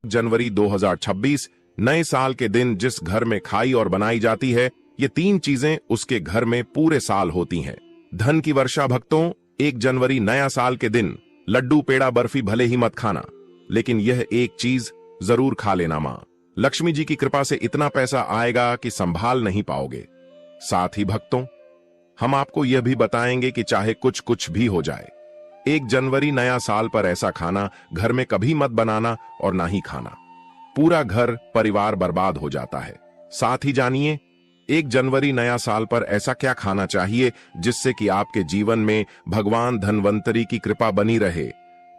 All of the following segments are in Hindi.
जनवरी 2026 नए साल के दिन जिस घर में खाई और बनाई जाती है, ये तीन चीजें उसके घर में पूरे साल होती हैं। धन की वर्षा भक्तों, 1 जनवरी नया साल के दिन लड्डू पेड़ा बर्फी भले ही मत खाना, लेकिन यह एक चीज जरूर खा लेना। मां लक्ष्मी जी की कृपा से इतना पैसा आएगा कि संभाल नहीं पाओगे। साथ ही भक्तों, हम आपको यह भी बताएंगे कि चाहे कुछ भी हो जाए, 1 जनवरी नया साल पर ऐसा खाना घर में कभी मत बनाना और ना ही खाना। पूरा घर परिवार बर्बाद हो जाता है। साथ ही जानिए 1 जनवरी नया साल पर ऐसा क्या खाना चाहिए जिससे कि आपके जीवन में भगवान धनवंतरी की कृपा बनी रहे,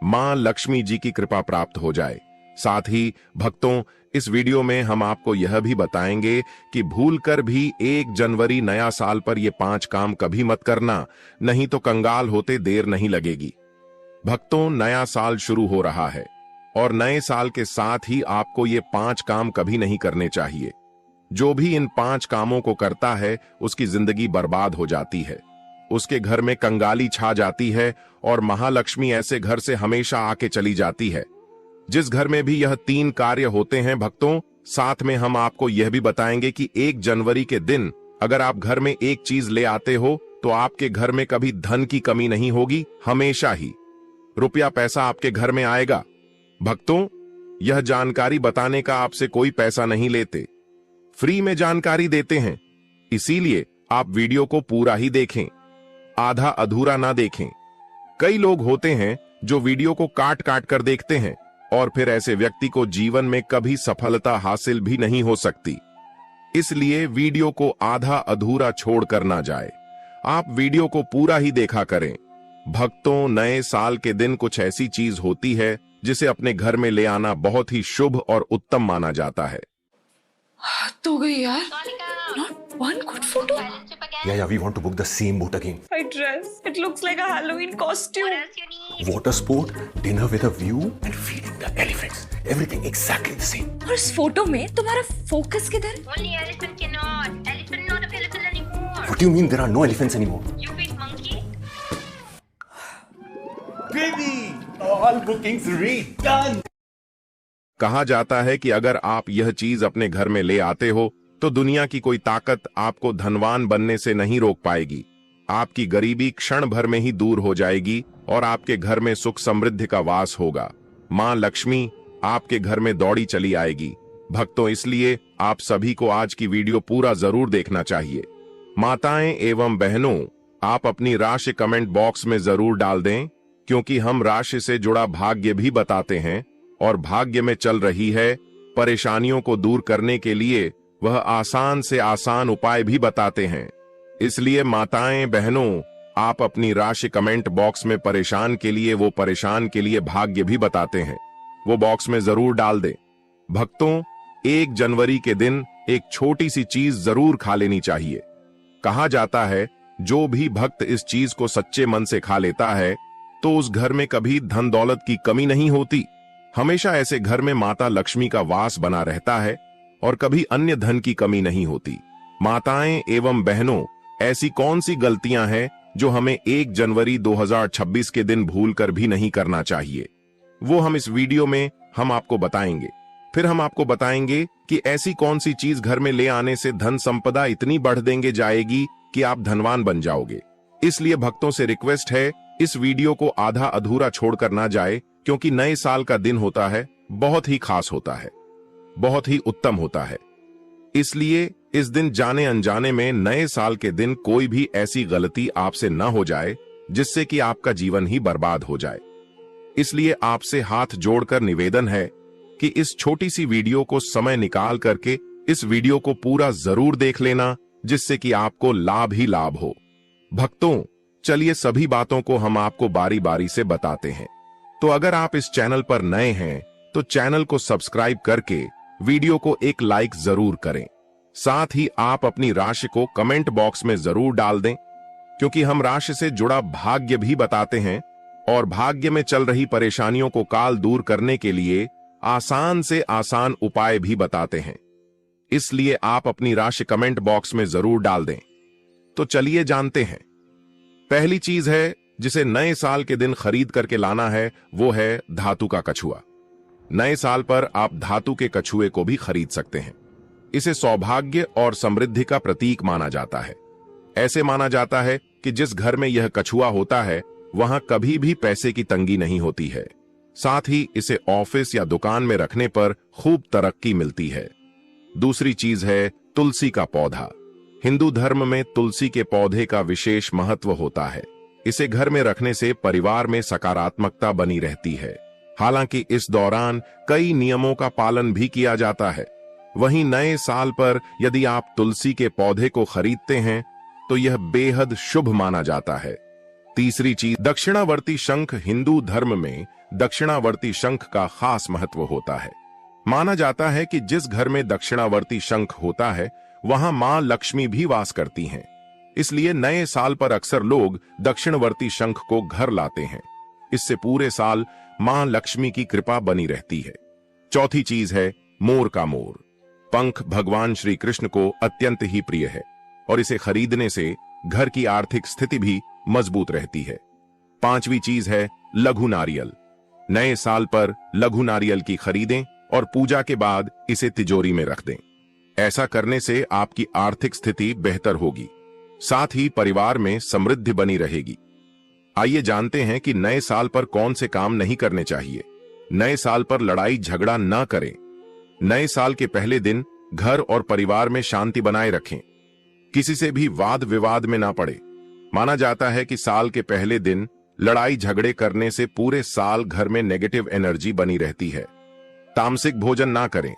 मां लक्ष्मी जी की कृपा प्राप्त हो जाए। साथ ही भक्तों, इस वीडियो में हम आपको यह भी बताएंगे कि भूलकर भी 1 जनवरी नया साल पर ये 5 काम कभी मत करना, नहीं तो कंगाल होते देर नहीं लगेगी। भक्तों, नया साल शुरू हो रहा है और नए साल के साथ ही आपको ये 5 काम कभी नहीं करने चाहिए। जो भी इन 5 कामों को करता है उसकी जिंदगी बर्बाद हो जाती है, उसके घर में कंगाली छा जाती है और महालक्ष्मी ऐसे घर से हमेशा आके चली जाती है। जिस घर में भी यह 3 कार्य होते हैं भक्तों, साथ में हम आपको यह भी बताएंगे कि 1 जनवरी के दिन अगर आप घर में एक चीज ले आते हो तो आपके घर में कभी धन की कमी नहीं होगी, हमेशा ही रुपया पैसा आपके घर में आएगा। भक्तों, यह जानकारी बताने का आपसे कोई पैसा नहीं लेते, फ्री में जानकारी देते हैं, इसीलिए आप वीडियो को पूरा ही देखें, आधा अधूरा ना देखें। कई लोग होते हैं जो वीडियो को काट काट कर देखते हैं और फिर ऐसे व्यक्ति को जीवन में कभी सफलता हासिल भी नहीं हो सकती। इसलिए वीडियो को आधा अधूरा छोड़कर ना जाए, आप वीडियो को पूरा ही देखा करें। भक्तों, नए साल के दिन कुछ ऐसी चीज होती है जिसे अपने घर में ले आना बहुत ही शुभ और उत्तम माना जाता है। तो गई यार, not one good photo. Yeah, we want to book the same boat again. My dress, it looks like a Halloween costume. Water sport, dinner with a view, and feeding the elephants. Everything exactly the same. और इस फोटो में तुम्हारा फोकस किधर? Only elephant cannot. Elephant not available anymore. What do you mean there are no elephants anymore? You feed monkey? Baby, all bookings redone. कहा जाता है कि अगर आप यह चीज अपने घर में ले आते हो तो दुनिया की कोई ताकत आपको धनवान बनने से नहीं रोक पाएगी। आपकी गरीबी क्षण भर में ही दूर हो जाएगी और आपके घर में सुख समृद्धि का वास होगा। मां लक्ष्मी आपके घर में दौड़ी चली आएगी। भक्तों, इसलिए आप सभी को आज की वीडियो पूरा जरूर देखना चाहिए। माताएं एवं बहनों, आप अपनी राशि कमेंट बॉक्स में जरूर डाल दें, क्योंकि हम राशि से जुड़ा भाग्य भी बताते हैं और भाग्य में चल रही है परेशानियों को दूर करने के लिए वह आसान से आसान उपाय भी बताते हैं। इसलिए माताएं बहनों, आप अपनी राशि कमेंट बॉक्स में परेशान के लिए वो परेशान के लिए भाग्य भी बताते हैं, वो बॉक्स में जरूर डाल दें। भक्तों, 1 जनवरी के दिन एक छोटी सी चीज जरूर खा लेनी चाहिए। कहा जाता है जो भी भक्त इस चीज को सच्चे मन से खा लेता है तो उस घर में कभी धन दौलत की कमी नहीं होती। हमेशा ऐसे घर में माता लक्ष्मी का वास बना रहता है और कभी अन्य धन की कमी नहीं होती। माताएं एवं बहनों, ऐसी कौन सी गलतियां हैं जो हमें 1 जनवरी 2026 के दिन भूलकर भी नहीं करना चाहिए, वो हम इस वीडियो में हम आपको बताएंगे। फिर हम आपको बताएंगे कि ऐसी कौन सी चीज घर में ले आने से धन संपदा इतनी बढ़ देंगे जाएगी कि आप धनवान बन जाओगे। इसलिए भक्तों से रिक्वेस्ट है, इस वीडियो को आधा अधूरा छोड़कर ना जाए, क्योंकि नए साल का दिन होता है, बहुत ही खास होता है, बहुत ही उत्तम होता है। इसलिए इस दिन जाने अनजाने में नए साल के दिन कोई भी ऐसी गलती आपसे न हो जाए जिससे कि आपका जीवन ही बर्बाद हो जाए। इसलिए आपसे हाथ जोड़कर निवेदन है कि इस छोटी सी वीडियो को समय निकाल करके इस वीडियो को पूरा जरूर देख लेना, जिससे कि आपको लाभ ही लाभ हो। भक्तों, चलिए सभी बातों को हम आपको बारी बारी से बताते हैं। तो अगर आप इस चैनल पर नए हैं तो चैनल को सब्सक्राइब करके वीडियो को एक लाइक जरूर करें। साथ ही आप अपनी राशि को कमेंट बॉक्स में जरूर डाल दें, क्योंकि हम राशि से जुड़ा भाग्य भी बताते हैं और भाग्य में चल रही परेशानियों को काल दूर करने के लिए आसान से आसान उपाय भी बताते हैं। इसलिए आप अपनी राशि कमेंट बॉक्स में जरूर डाल दें। तो चलिए जानते हैं। पहली चीज है जिसे नए साल के दिन खरीद करके लाना है, वो है धातु का कछुआ। नए साल पर आप धातु के कछुए को भी खरीद सकते हैं। इसे सौभाग्य और समृद्धि का प्रतीक माना जाता है। ऐसे माना जाता है कि जिस घर में यह कछुआ होता है वहां कभी भी पैसे की तंगी नहीं होती है। साथ ही इसे ऑफिस या दुकान में रखने पर खूब तरक्की मिलती है। दूसरी चीज है तुलसी का पौधा। हिंदू धर्म में तुलसी के पौधे का विशेष महत्व होता है। इसे घर में रखने से परिवार में सकारात्मकता बनी रहती है। हालांकि इस दौरान कई नियमों का पालन भी किया जाता है। वहीं नए साल पर यदि आप तुलसी के पौधे को खरीदते हैं तो यह बेहद शुभ माना जाता है। तीसरी चीज दक्षिणावर्ती शंख। हिंदू धर्म में दक्षिणावर्ती शंख का खास महत्व होता है। माना जाता है कि जिस घर में दक्षिणावर्ती शंख होता है वहां मां लक्ष्मी भी वास करती हैं। इसलिए नए साल पर अक्सर लोग दक्षिणवर्ती शंख को घर लाते हैं। इससे पूरे साल मां लक्ष्मी की कृपा बनी रहती है। चौथी चीज है मोर का मोर। पंख भगवान श्री कृष्ण को अत्यंत ही प्रिय है और इसे खरीदने से घर की आर्थिक स्थिति भी मजबूत रहती है। पांचवी चीज है लघु नारियल। नए साल पर लघु नारियल की खरीदें और पूजा के बाद इसे तिजोरी में रख दें। ऐसा करने से आपकी आर्थिक स्थिति बेहतर होगी, साथ ही परिवार में समृद्धि बनी रहेगी। आइए जानते हैं कि नए साल पर कौन से काम नहीं करने चाहिए। नए साल पर लड़ाई झगड़ा न करें। नए साल के पहले दिन घर और परिवार में शांति बनाए रखें। किसी से भी वाद विवाद में ना पड़े। माना जाता है कि साल के पहले दिन लड़ाई झगड़े करने से पूरे साल घर में नेगेटिव एनर्जी बनी रहती है। तामसिक भोजन ना करें।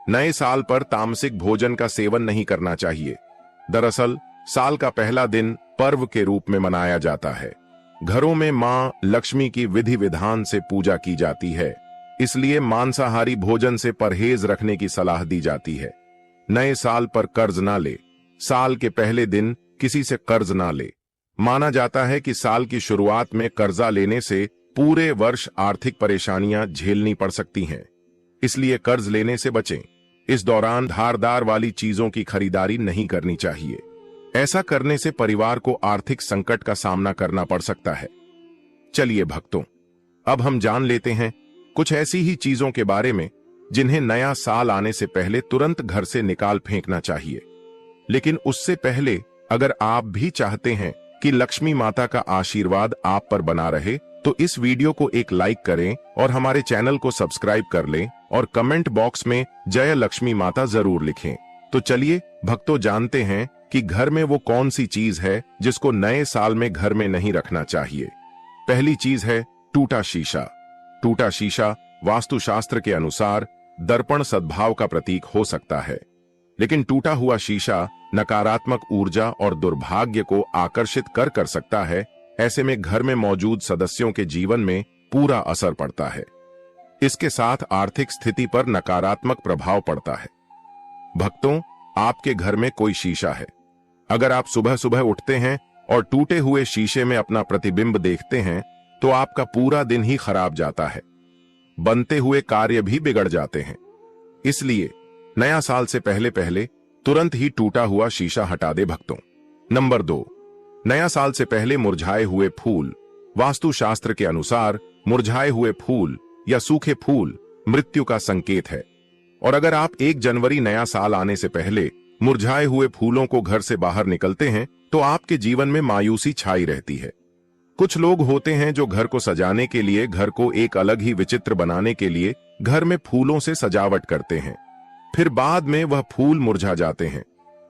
नए साल पर तामसिक भोजन का सेवन नहीं करना चाहिए। दरअसल साल का पहला दिन पर्व के रूप में मनाया जाता है। घरों में मां लक्ष्मी की विधि विधान से पूजा की जाती है, इसलिए मांसाहारी भोजन से परहेज रखने की सलाह दी जाती है। नए साल पर कर्ज ना ले। साल के पहले दिन किसी से कर्ज ना ले। माना जाता है कि साल की शुरुआत में कर्जा लेने से पूरे वर्ष आर्थिक परेशानियां झेलनी पड़ सकती हैं, इसलिए कर्ज लेने से बचें। इस दौरान धारदार वाली चीजों की खरीदारी नहीं करनी चाहिए। ऐसा करने से परिवार को आर्थिक संकट का सामना करना पड़ सकता है। चलिए भक्तों, अब हम जान लेते हैं कुछ ऐसी ही चीजों के बारे में जिन्हें नया साल आने से पहले तुरंत घर से निकाल फेंकना चाहिए। लेकिन उससे पहले अगर आप भी चाहते हैं कि लक्ष्मी माता का आशीर्वाद आप पर बना रहे तो इस वीडियो को एक लाइक करें और हमारे चैनल को सब्सक्राइब कर लें और कमेंट बॉक्स में जय लक्ष्मी माता जरूर लिखें। तो चलिए भक्तों, जानते हैं कि घर में वो कौन सी चीज है जिसको नए साल में घर में नहीं रखना चाहिए। पहली चीज है टूटा शीशा। टूटा शीशा वास्तुशास्त्र के अनुसार दर्पण सद्भाव का प्रतीक हो सकता है, लेकिन टूटा हुआ शीशा नकारात्मक ऊर्जा और दुर्भाग्य को आकर्षित कर सकता है। ऐसे में घर में मौजूद सदस्यों के जीवन में पूरा असर पड़ता है। इसके साथ आर्थिक स्थिति पर नकारात्मक प्रभाव पड़ता है। भक्तों, आपके घर में कोई शीशा है। अगर आप सुबह सुबह उठते हैं और टूटे हुए शीशे में अपना प्रतिबिंब देखते हैं तो आपका पूरा दिन ही खराब जाता है। बनते हुए कार्य भी बिगड़ जाते हैं। इसलिए नया साल से पहले पहले तुरंत ही टूटा हुआ शीशा हटा दे भक्तों। नंबर 2, नया साल से पहले मुरझाए हुए फूल। वास्तुशास्त्र के अनुसार मुरझाए हुए फूल या सूखे फूल मृत्यु का संकेत है, और अगर आप 1 जनवरी नया साल आने से पहले मुरझाए हुए फूलों को घर से बाहर निकलते हैं तो आपके जीवन में मायूसी छाई रहती है। कुछ लोग होते हैं जो घर को सजाने के लिए, घर को एक अलग ही विचित्र बनाने के लिए घर में फूलों से सजावट करते हैं। फिर बाद में वह फूल मुरझा जाते हैं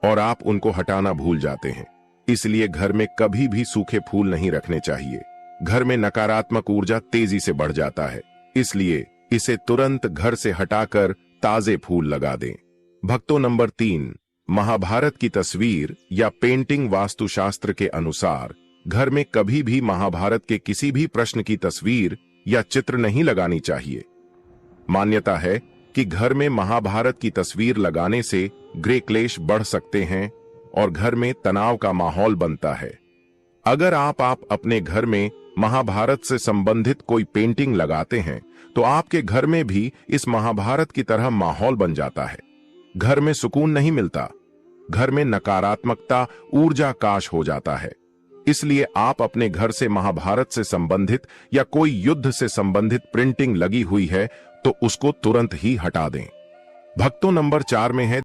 और आप उनको हटाना भूल जाते हैं। इसलिए घर में कभी भी सूखे फूल नहीं रखने चाहिए। घर में नकारात्मक ऊर्जा तेजी से बढ़ जाता है, इसलिए इसे तुरंत घर से हटाकर ताजे फूल लगा दें। भक्तों, नंबर 3, महाभारत की तस्वीर या पेंटिंग। वास्तुशास्त्र के अनुसार घर में कभी भी महाभारत के किसी भी प्रश्न की तस्वीर या चित्र नहीं लगानी चाहिए। मान्यता है कि घर में महाभारत की तस्वीर लगाने से गृह क्लेश बढ़ सकते हैं और घर में तनाव का माहौल बनता है। अगर आप अपने घर में महाभारत से संबंधित कोई पेंटिंग लगाते हैं तो आपके घर में भी इस महाभारत की तरह माहौल बन जाता है। घर में सुकून नहीं मिलता, घर में नकारात्मकता ऊर्जा काश हो जाता है। इसलिए आप अपने घर से महाभारत से संबंधित या कोई युद्ध से संबंधित प्रिंटिंग लगी हुई है तो उसको तुरंत ही हटा दें। भक्तों, नंबर 4 में है